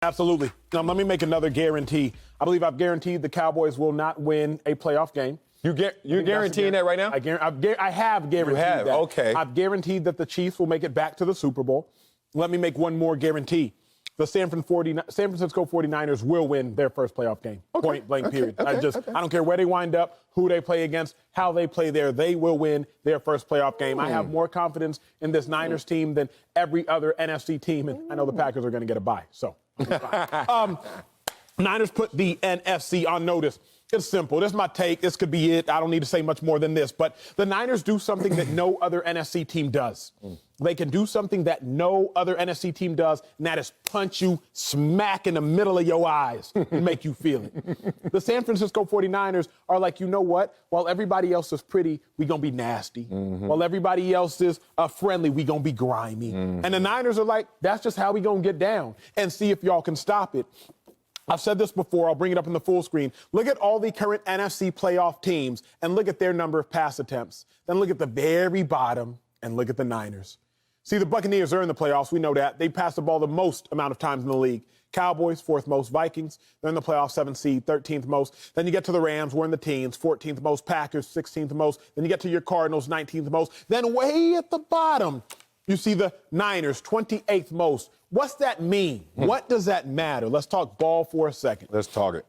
Absolutely. Let me make another guarantee. I believe I've guaranteed the Cowboys will not win a playoff game. You're guaranteeing that right now? I have guaranteed that. Okay. I've guaranteed that the Chiefs will make it back to the Super Bowl. Let me make one more guarantee. The San Francisco 49ers will win their first playoff game. Okay. Point blank, period. I don't care where they wind up, who they play against, how they play there. They will win their first playoff game. I have more confidence in this Niners team than every other NFC team, and I know the Packers are going to get a bye, so. Niners put the NFC on notice. It's simple. This is my take. This could be it. I don't need to say much more than this. But the Niners do something that no other NFC team does. They can do something that no other NFC team does, and that is punch you smack in the middle of your eyes and make you feel it. The San Francisco 49ers are like, you know what? While everybody else is pretty, we going to be nasty. While everybody else is friendly, we going to be grimy. And the Niners are like, that's just how we going to get down and see if y'all can stop it. I've said this before. I'll bring it up in the full screen. Look at all the current NFC playoff teams and look at their number of pass attempts. Then look at the very bottom and look at the Niners. See, the Buccaneers are in the playoffs. We know that. They pass the ball the most amount of times in the league. Cowboys, 4th most. Vikings, they're in the playoffs, 7th seed, 13th most. Then you get to the Rams, we're in the teens, 14th most. Packers, 16th most. Then you get to your Cardinals, 19th most. Then way at the bottom, you see the Niners, 28th most. What's that mean? What does that matter? Let's talk ball for a second. Let's talk it.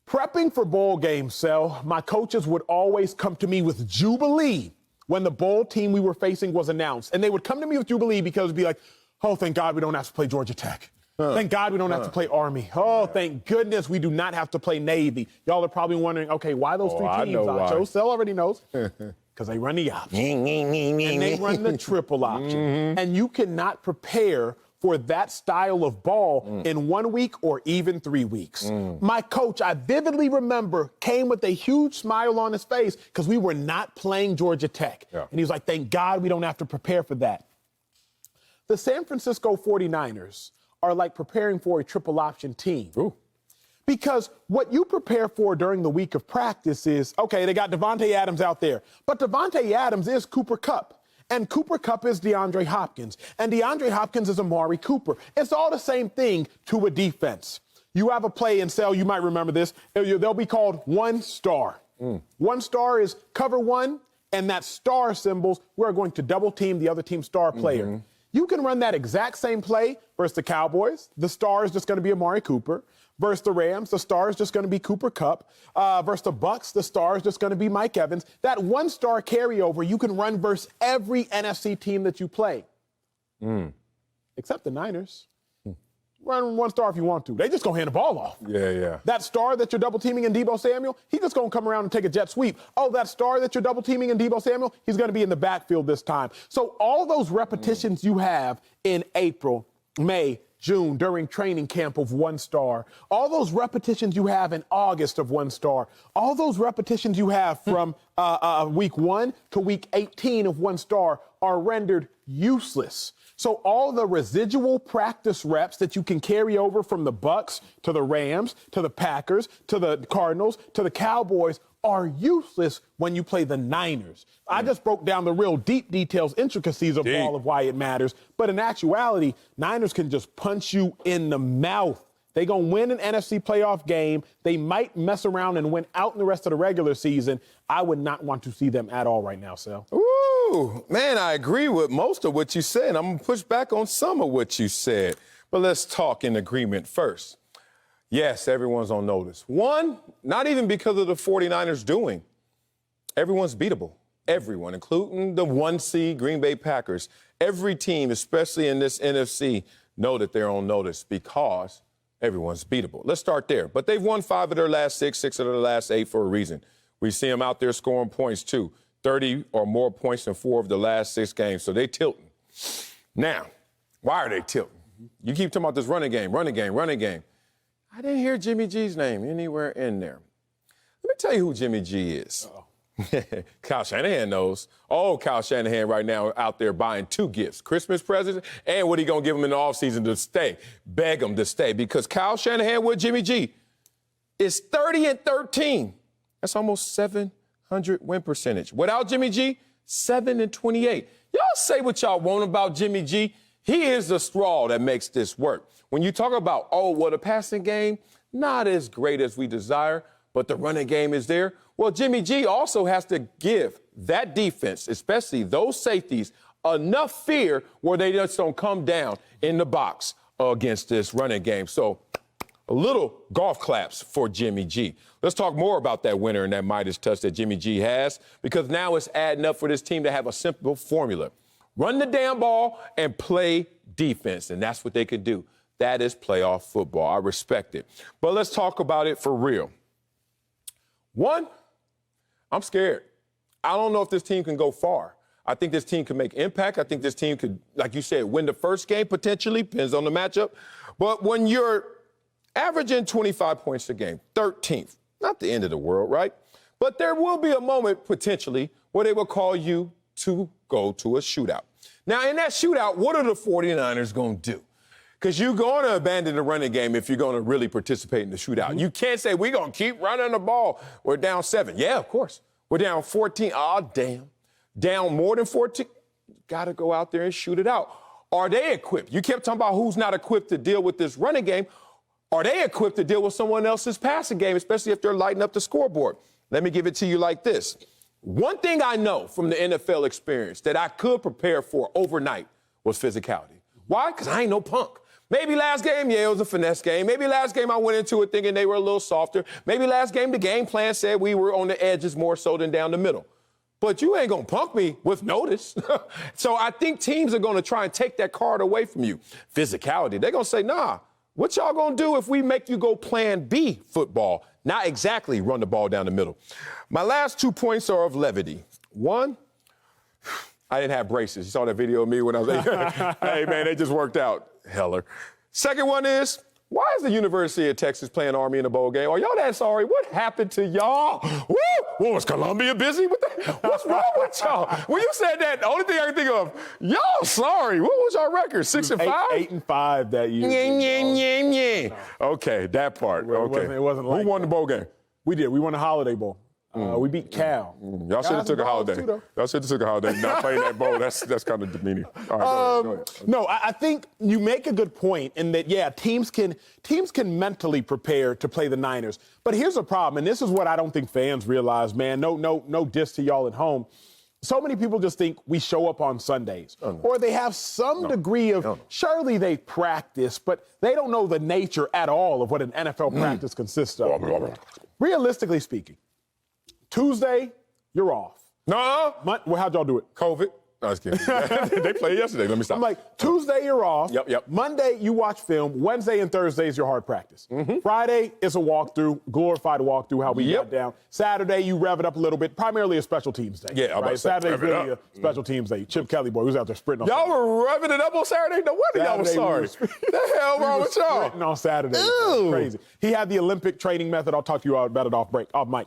Prepping for bowl games, Sel, my coaches would always come to me with jubilee when the bowl team we were facing was announced. And they would come to me with jubilee because it'd be like, oh, thank God we don't have to play Georgia Tech. Thank God we don't have to play Army. Oh, thank goodness we do not have to play Navy. Y'all are probably wondering, okay, why those three teams? Acho, Sel already knows. Because they run the option. And they run the triple option. And you cannot prepare for that style of ball in 1 week or even 3 weeks. My coach, I vividly remember, came with a huge smile on his face because we were not playing Georgia Tech. And he was like, thank God we don't have to prepare for that. The San Francisco 49ers are like preparing for a triple option team. Because what you prepare for during the week of practice is, okay, they got Devontae Adams out there, but Devontae Adams is Cooper Kupp, and Cooper Kupp is DeAndre Hopkins, and DeAndre Hopkins is Amari Cooper. It's all the same thing to a defense. You have a play in Sel, you might remember this, they'll be called 1 star. 1 star is cover 1, and that star symbols, we're going to double team the other team's star player. You can run that exact same play versus the Cowboys. The star is just going to be Amari Cooper. Versus the Rams, the star is just going to be Cooper Kupp. Versus the Bucks, the star is just going to be Mike Evans. That 1 star carryover you can run versus every NFC team that you play. Except the Niners. Run 1 star if you want to. They just going to hand the ball off. That star that you're double teaming in Deebo Samuel, he's just going to come around and take a jet sweep. Oh, that star that you're double teaming in Deebo Samuel, he's going to be in the backfield this time. So all those repetitions you have in April, May, June during training camp of 1 star, all those repetitions you have in August of 1 star, all those repetitions you have from week 1 to week 18 of 1 star are rendered useless. So all the residual practice reps that you can carry over from the Bucks to the Rams to the Packers to the Cardinals to the Cowboys are useless when you play the Niners. I just broke down the real deep details, intricacies of all of why it matters. But in actuality, Niners can just punch you in the mouth. They're going to win an NFC playoff game. They might mess around and win out in the rest of the regular season. I would not want to see them at all right now, Sal. Ooh, man, I agree with most of what you said. I'm going to push back on some of what you said. But let's talk in agreement first. Yes, everyone's on notice. One, not even because of the 49ers doing. Everyone's beatable. Everyone, including the 1 seed Green Bay Packers. Every team, especially in this NFC, know that they're on notice because everyone's beatable. Let's start there. But they've won 5 of their last 6, 6 of their last 8 for a reason. We see them out there scoring points, too. 30 or more points in 4 of the last 6 games. So they tilting. Now, why are they tilting? You keep talking about this running game. I didn't hear Jimmy G's name anywhere in there. Let me tell you who Jimmy G is. Kyle Shanahan knows. Oh, Kyle Shanahan right now out there buying 2 gifts, Christmas presents, and what he going to give him in the offseason to stay, beg him to stay, because Kyle Shanahan with Jimmy G is 30-13. That's almost 700 win percentage. Without Jimmy G, 7-28. Y'all say what y'all want about Jimmy G. He is the straw that makes this work. When you talk about, the passing game, not as great as we desire, but the running game is there. Well, Jimmy G also has to give that defense, especially those safeties, enough fear where they just don't come down in the box against this running game. So a little golf claps for Jimmy G. Let's talk more about that winner and that Midas touch that Jimmy G has, because now it's adding up for this team to have a simple formula. Run the damn ball and play defense, and that's what they could do. That is playoff football. I respect it. But let's talk about it for real. One, I'm scared. I don't know if this team can go far. I think this team can make impact. I think this team could, like you said, win the first game potentially, depends on the matchup. But when you're averaging 25 points a game, 13th, not the end of the world, right? But there will be a moment potentially where they will call you to go to a shootout. Now, in that shootout, what are the 49ers going to do? Because you're going to abandon the running game if you're going to really participate in the shootout. Mm-hmm. You can't say, we're going to keep running the ball. We're down 7. Yeah, of course. We're down 14. Oh, damn. Down more than 14. Got to go out there and shoot it out. Are they equipped? You kept talking about who's not equipped to deal with this running game. Are they equipped to deal with someone else's passing game, especially if they're lighting up the scoreboard? Let me give it to you like this. One thing I know from the NFL experience that I could prepare for overnight was physicality. Why? Because I ain't no punk. Maybe last game, it was a finesse game. Maybe last game I went into it thinking they were a little softer. Maybe last game the game plan said we were on the edges more so than down the middle. But you ain't going to punk me with notice. So I think teams are going to try and take that card away from you. Physicality. They're going to say, nah, what y'all going to do if we make you go plan B football? Not exactly run the ball down the middle. My last 2 points are of levity. One, I didn't have braces. You saw that video of me when I was hey, man, they just worked out. Heller. Second one is, why is the University of Texas playing Army in a bowl game? Are y'all that sorry? What happened to y'all? Woo! Well, was Columbia busy with that? What's wrong with y'all? When you said that, the only thing I can think of, y'all sorry. What was our record? 6-5? 8-5 that year. No. Okay, that part. Okay. It wasn't like who won the bowl game? We did. We won the Holiday Bowl. We beat Cal. Y'all should have took a holiday. Y'all should have took a holiday. Not playing that bowl. That's kind of demeaning. All right, go ahead. No, I think you make a good point in that, yeah, teams can mentally prepare to play the Niners. But here's a problem, and this is what I don't think fans realize, man. No diss to y'all at home. So many people just think we show up on Sundays. Or they have some degree of, surely they practice, but they don't know the nature at all of what an NFL practice consists of. Realistically speaking, Tuesday, you're off. No. How'd y'all do it? COVID. No, I was kidding. They played yesterday. Let me stop. I'm like, Tuesday, you're off. Yep. Monday, you watch film. Wednesday and Thursday is your hard practice. Friday is a walkthrough, glorified walkthrough, how we got down. Saturday, you rev it up a little bit, primarily a special teams day. Yeah, right? Saturday's really a special teams day. Chip Kelly, boy, who's out there sprinting. Y'all were revving it up on Saturday? No wonder y'all was sorry. The hell wrong with y'all? Sprinting on Saturday. Crazy. He had the Olympic training method. I'll talk to you about it off mic.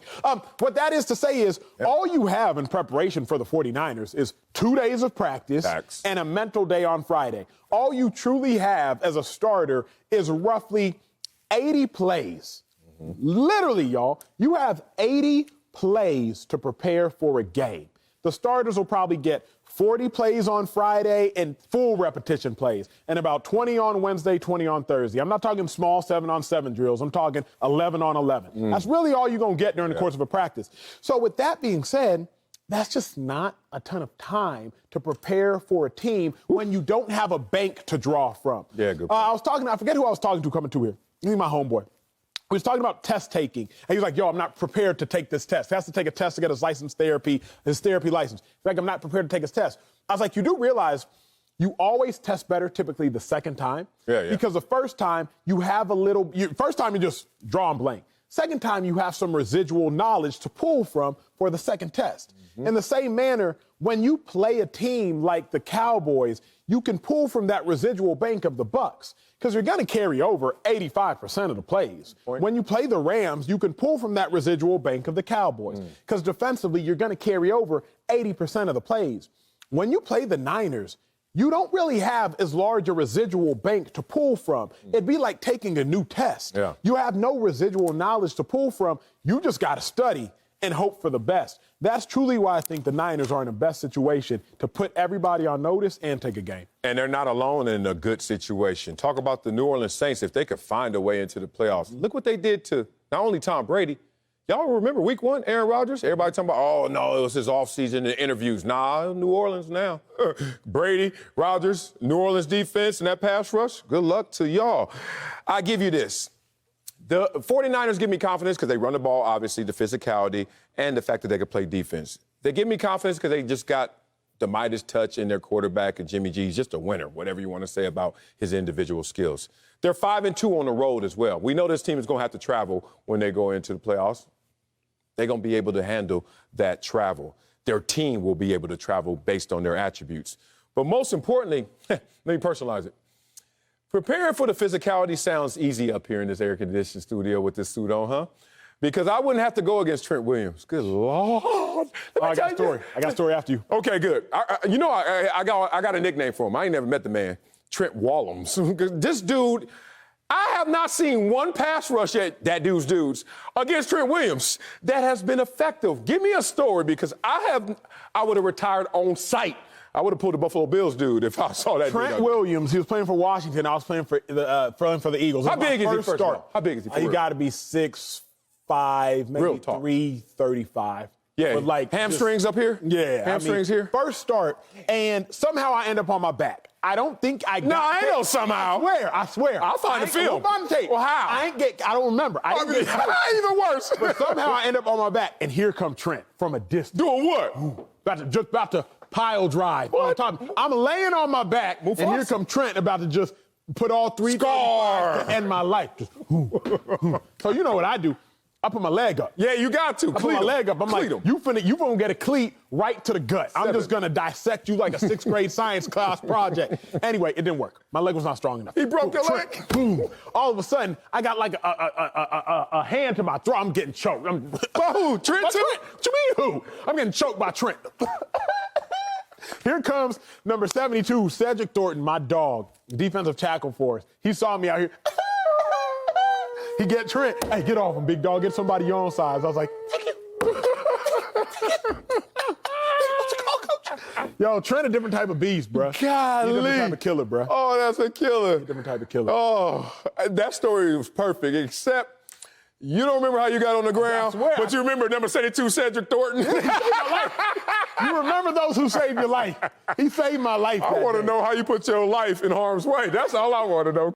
What that is to say is, all you have in preparation for the 49ers is 2 days of practice and a mental day on Friday. All you truly have as a starter is roughly 80 plays. Literally, y'all, you have 80 plays to prepare for a game. The starters will probably get 40 plays on Friday and full repetition plays, and about 20 on Wednesday, 20 on Thursday. I'm not talking small 7-on-7 drills. I'm talking 11 on 11. That's really all you're going to get during the course of a practice. So with that being said, that's just not a ton of time to prepare for a team when you don't have a bank to draw from. Yeah, good point. I forget who I was talking to coming to here. He's my homeboy. We was talking about test taking, and he was like, yo, I'm not prepared to take this test. He has to take a test to get his therapy license. In fact, I'm not prepared to take his test. I was like, you do realize you always test better typically the second time. Yeah. Because the first time you have first time you just draw and blank. Second time, you have some residual knowledge to pull from for the second test. In the same manner, when you play a team like the Cowboys, you can pull from that residual bank of the Bucs because you're going to carry over 85% of the plays. When you play the Rams, you can pull from that residual bank of the Cowboys because defensively, you're going to carry over 80% of the plays. When you play the Niners, you don't really have as large a residual bank to pull from. It'd be like taking a new test. You have no residual knowledge to pull from. You just got to study and hope for the best. That's truly why I think the Niners are in the best situation to put everybody on notice and take a game. And they're not alone in a good situation. Talk about the New Orleans Saints. If they could find a way into the playoffs, look what they did to not only Tom Brady. Y'all remember week 1, Aaron Rodgers? Everybody talking about, oh, no, it was his offseason and interviews. Nah, New Orleans now. Brady, Rodgers, New Orleans defense, and that pass rush, good luck to y'all. I give you this. The 49ers give me confidence because they run the ball, obviously, the physicality, and the fact that they can play defense. They give me confidence because they just got the Midas touch in their quarterback, and Jimmy G. He's just a winner, whatever you want to say about his individual skills. They're 5-2 on the road as well. We know this team is going to have to travel when they go into the playoffs. They're going to be able to handle that travel. Their team will be able to travel based on their attributes. But most importantly, let me personalize it. Preparing for the physicality sounds easy up here in this air-conditioned studio with this suit on, huh? Because I wouldn't have to go against Trent Williams. Good Lord. I got a story. I got a story after you. Okay, good. I got a nickname for him. I ain't never met the man. Trent Williams. This dude, I have not seen one pass rush at that dudes against Trent Williams that has been effective. Give me a story because I would have retired on sight. I would have pulled the Buffalo Bills dude if I saw that. Trent Williams, he was playing for Washington. I was playing for the Eagles. How big is he first? How big is he? He got to be 6'5", maybe 335. Yeah, but like hamstrings up here? Yeah. Hamstrings here? First start, and somehow I end up on my back. I don't think I got. No, I ain't know somehow. I swear. I'll find the film. Well, how? I don't remember. Even worse. But somehow I end up on my back, and here comes Trent from a distance. Doing what? About to pile drive. On top. I'm laying on my back, and here comes Trent about to just put all 3 score to end my life. Just, So you know what I do? I put my leg up. Yeah, you got to. I put my leg up. I'm like, you gonna get a cleat right to the gut. I'm just gonna dissect you like a 6th grade science class project. Anyway, it didn't work. My leg was not strong enough. He broke your leg? Boom. All of a sudden, I got like a hand to my throat. I'm getting choked. By who? Trent? What you mean who? I'm getting choked by Trent. Here comes number 72, Cedric Thornton, my dog, defensive tackle for us. He saw me out here. He get Trent. Hey, get off him, big dog. Get somebody your own size. I was like, thank you. Yo, Trent a different type of beast, bro. Golly. He's a different type of killer, bro. Oh, that's a killer. Different type of killer. Oh, that story was perfect, except you don't remember how you got on the ground, but you remember number 72, Cedric Thornton. You remember those who saved your life. He saved my life. I want to know how you put your life in harm's way. That's all I want to know.